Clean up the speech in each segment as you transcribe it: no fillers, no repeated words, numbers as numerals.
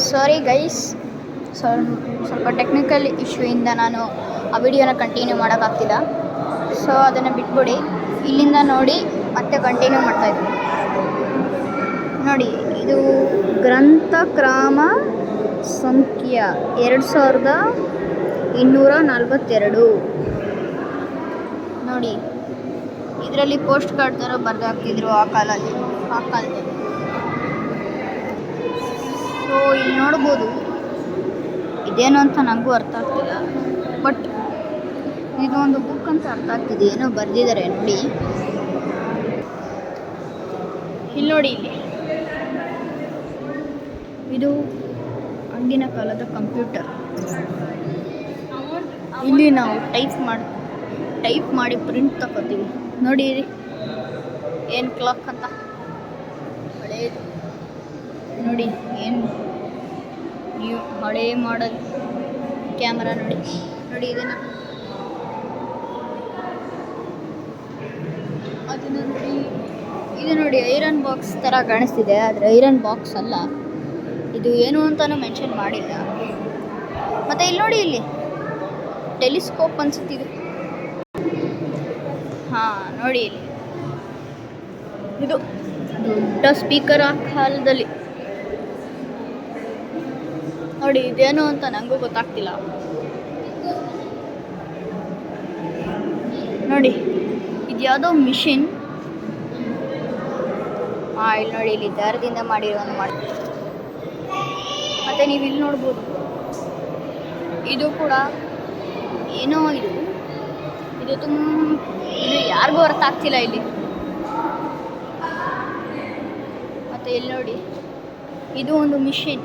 Sorry guys, ಸ್ವಲ್ಪ technical ಇಶ್ಯೂಯಿಂದ ನಾನು ಆ ವಿಡಿಯೋನ ಕಂಟಿನ್ಯೂ ಮಾಡೋಕ್ಕಾಗ್ತಿಲ್ಲ. ಸೊ ಅದನ್ನು ಬಿಟ್ಬಿಡಿ. ಇಲ್ಲಿಂದ ನೋಡಿ ಮತ್ತೆ ಕಂಟಿನ್ಯೂ ಮಾಡ್ತಾಯಿದ್ದೀನಿ. ನೋಡಿ, ಇದು ಗ್ರಂಥಕ್ರಮ ಸಂಖ್ಯೆ 2242. ನೋಡಿ, ಇದರಲ್ಲಿ ಪೋಸ್ಟ್ ಕಾರ್ಡ್ ಥರ ಬರೆದಾಕ್ತಿದ್ರು ಆ ಕಾಲದಲ್ಲಿ. ಸೊ ಇಲ್ಲಿ ನೋಡ್ಬೋದು, ಇದೇನು ಅಂತ ನನಗೂ ಅರ್ಥ ಆಗ್ತಿಲ್ಲ, ಬಟ್ ಇದು ಒಂದು ಬುಕ್ ಅಂತ ಅರ್ಥ ಆಗ್ತಿದೆ. ಏನೋ ಬರೆದಿದ್ದಾರೆ ನೋಡಿ. ಇಲ್ಲಿ ನೋಡಿ, ಇದು ಆಗಿನ ಕಾಲದ ಕಂಪ್ಯೂಟರ್. ಇಲ್ಲಿ ನಾವು ಟೈಪ್ ಮಾಡಿ ಪ್ರಿಂಟ್ ತಗೋತೀವಿ. ನೋಡಿ ಏನು ಕ್ಲಾಕ್ ಅಂತ ಹಳೇದು. ನೋಡಿ ಏನು ನೀವು ಹಳೇ ಮಾಡಲ್ ಕ್ಯಾಮ್ರಾ. ನೋಡಿ ಇದನ್ನು ಇದು ನೋಡಿ ಐರನ್ ಬಾಕ್ಸ್ ಥರ ಕಾಣಿಸ್ತಿದೆ, ಆದರೆ ಐರನ್ ಬಾಕ್ಸ್ ಅಲ್ಲ. ಇದು ಏನು ಅಂತಲೂ ಮೆನ್ಷನ್ ಮಾಡಿಲ್ಲ. ಮತ್ತು ಇಲ್ಲಿ ನೋಡಿ, ಇಲ್ಲಿ ಟೆಲಿಸ್ಕೋಪ್ ಅನ್ಸುತ್ತಿದೆ. ನೋಡಿ, ಇಲ್ಲಿ ಇದು ದೊಡ್ಡ ಸ್ಪೀಕರ್ ಆ ಕಾಲದಲ್ಲಿ. ನೋಡಿ, ಇದೇನು ಅಂತ ನನಗೂ ಗೊತ್ತಾಗ್ತಿಲ್ಲ. ನೋಡಿ, ಇದು ಯಾವುದೋ ಮಿಷಿನ್. ಇಲ್ಲಿ ನೋಡಿ, ಇಲ್ಲಿ ದಾರದಿಂದ ಮಾಡಿರೋನು ಮಾಡ್ತೀವಿ. ಮತ್ತು ನೀವು ಇಲ್ಲಿ ನೋಡ್ಬೋದು, ಇದು ಕೂಡ ಏನೋ ಇದು ಯಾರಿಗೂ ಅರ್ಥ ಆಗ್ತಿಲ್ಲ ಇಲ್ಲಿ. ಮತ್ತು ಇಲ್ಲಿ ನೋಡಿ, ಇದು ಒಂದು ಮಿಷಿನ್,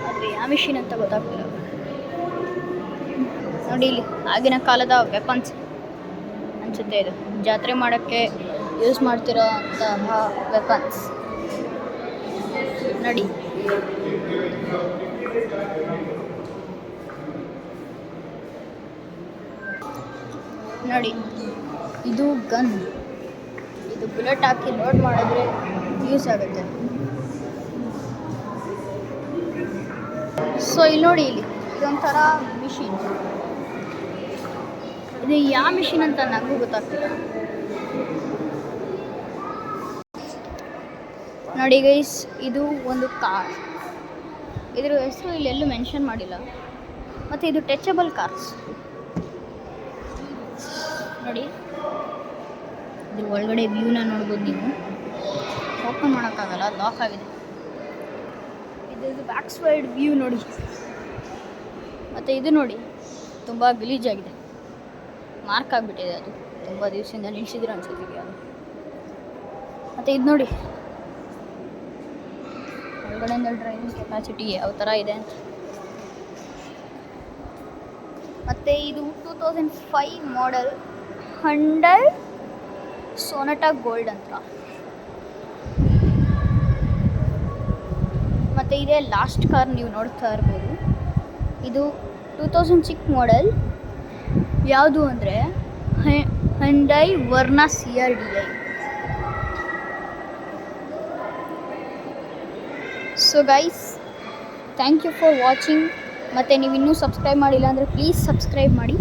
ಆದರೆ ಯಾವ ಮಿಷಿನ್ ಅಂತ ಗೊತ್ತಾಗ್ತಿಲ್ಲ. ನೋಡಿ, ಇಲ್ಲಿ ಆಗಿನ ಕಾಲದ ವೆಪನ್ಸ್ ಅನಿಸುತ್ತೆ. ಇದು ಜಾತ್ರೆ ಮಾಡೋಕ್ಕೆ ಯೂಸ್ ಮಾಡ್ತಿರೋ ಅಂತಹ ವೆಪನ್ಸ್. ನೋಡಿ, ಇದು ಗನ್. ಇದು ಬುಲೆಟ್ ಹಾಕಿ ಲೋಡ್ ಮಾಡಿದ್ರೆ ಯೂಸ್ ಆಗುತ್ತೆ. ಸೊ ಇಲ್ಲಿ ನೋಡಿ, ಇಲ್ಲಿ ಇದೊಂಥರ ಮಿಷಿನ್. ಇದು ಯಾವ ಮಿಷಿನ್ ಅಂತ ನನಗೂ ಗೊತ್ತಾಗ್ತಿಲ್ಲ. ನೋಡಿ ಗೈಸ್, ಇದು ಒಂದು ಕಾರ್. ಇದ್ರ ಹೆಸರು ಇಲ್ಲೆಲ್ಲೂ ಮೆನ್ಷನ್ ಮಾಡಿಲ್ಲ. ಮತ್ತು ಇದು ಟಚಬಲ್ ಕಾರ್ಸ್. ನೋಡಿ, ಇದ್ರ ಒಳಗಡೆ ವ್ಯೂನ ನೋಡ್ಬೋದು ನೀವು. ಓಪನ್ ಮಾಡೋಕ್ಕಾಗಲ್ಲ, ಲಾಕ್ ಆಗಿದೆ. ಇದು ಬ್ಯಾಕ್ ಸೈಡ್ ವ್ಯೂ ನೋಡಿ. ಮತ್ತು ಇದು ನೋಡಿ, ತುಂಬ ಗಲೀಜಾಗಿದೆ, ಮಾರ್ಕ್ ಆಗಿಬಿಟ್ಟಿದೆ. ಅದು ತುಂಬ ದಿವಸದಿಂದ ನಿಲ್ಲಿಸಿದ್ರು ಅನ್ಸುತ್ತೆ ಅದು. ಮತ್ತು ಇದು ನೋಡಿ, ಒಳಗಡೆಯಿಂದ ಡ್ರೈವಿಂಗ್ ಕೆಪಾಸಿಟಿ ಯಾವ ಥರ ಇದೆ ಅಂತ. ಮತ್ತು ಇದು 2005 ಮಾಡೆಲ್ ಹಂಡೈ ಸೋನಾಟಾ ಗೋಲ್ಡ್ ಅಂತ. ಮತ್ತು ಇದೇ ಲಾಸ್ಟ್ ಕಾರ್ ನೀವು ನೋಡ್ತಾ ಇರ್ಬೋದು. ಇದು 2006 ಮಾಡೆಲ್. ಯಾವುದು ಅಂದರೆ Hyundai Verna CRDI. So guys, thank you for watching. ಮತ್ತು ನೀವು ಇನ್ನೂ ಸಬ್ಸ್ಕ್ರೈಬ್ ಮಾಡಿಲ್ಲ ಅಂದರೆ ಪ್ಲೀಸ್ ಸಬ್ಸ್ಕ್ರೈಬ್ ಮಾಡಿ.